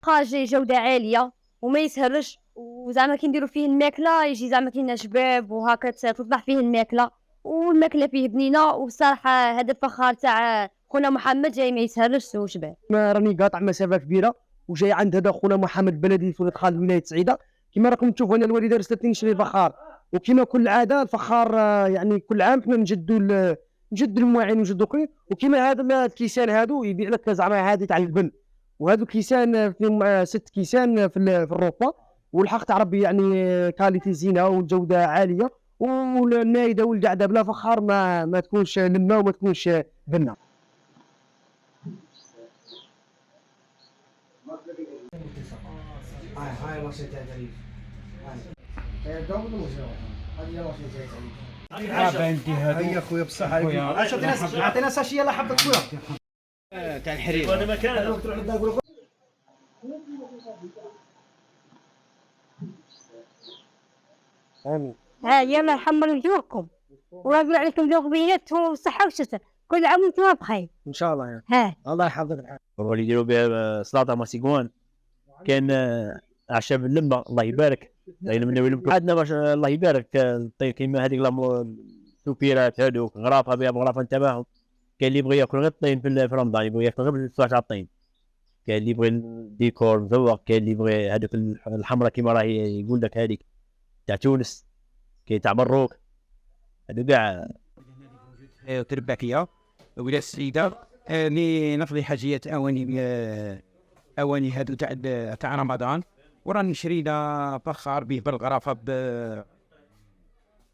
خارج جودة عالية وما يسهرش، وزعما كي نديرو فيه الماكلة يجي زعما كاين شباب وهاكا تطلع فيه الماكلة، والماكلة فيه بنينة. وبصراحة هذا الفخار تاع خونا محمد جاي ما يسهرش وشباب. راني قاطع مسافة كبيرة وجاي عند هذا خونا محمد بلدي في خالد ولاية سعيدة. كما راكم تشوفوا انا الوالده رسلتني نشري الفخار، وكما كل عاده الفخار يعني كل عام حنا نجدوا المواعين ونجدوا كل. وكما هذا الكيسان هادو يبيع لك زعما هذه تاع البن، وهذو كيسان فيهم 6 كيسان في الروبا. والحق تاع ربي يعني كاليتي زينه وجوده عاليه، والمائده والقعده بلا فخار ما تكونش لمه وما تكونش بنه. هاي ماشي تاع تعريف. هاي دوبل وجهه. هذه ماشي تاع تعريف. بنتي هذا هيا خويا بصح عطينا ساشيه لا حبه خويا تاع الحرير. وانا مكان تروح للدار نقول امين. ها يلا نحمر وجوهكم وربي عليكم ذوق بيناتهم والصحة والشفاء، كل عام وانتم بخير ان شاء الله يعني. ها الله يحفظك الحال. اللي يديروا بها سلطه ماسيغوان كان اعشاب اللمه الله يبارك. عندنا باش الله يبارك طيب كيما هذيك السوبيرات هذوك غرافه بها بغرافه تبعهم. كاين اللي يبغي ياكل غير الطين في رمضان، يبغي ياكل غير 19 طين. كاين اللي يبغي الديكور مزوق، كاين اللي يبغي هذوك الحمراء كيما راهي يقول لك هذيك تاع تونس، كاين تاع مروك، هذو كاع ترباكيه ولاية السيدة. اللي نفضي حاجيات اواني هادو تاع رمضان. وراني شرينا فخار به بالغرافه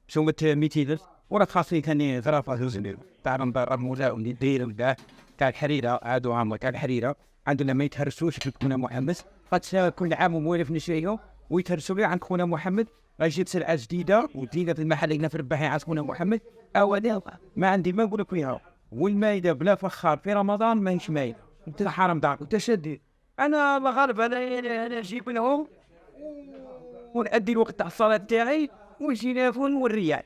بسومة 200 ألف. وراه خاصني كاني غرافه زوج تاع رموزه وندير كاع تاع الحريره. هادو عامه تاع الحريره عندنا ما يتهرسوش في خونا محمد. قد كل عام موالف نشريهم ويتهرسوا لي عند خونا محمد. غيجيب سلعه جديده ودينا في المحل هنا في الرباحي عند خونا محمد. ما عندي ما نقول لك فيها. والمايده بلا فخار في رمضان ماهيش مايده. انت حرام دارك وتشدد. انا الله غالب انا نجيب لهم ونأدي الوقت تاع الصلاه تاعي ونجي نافون والريال.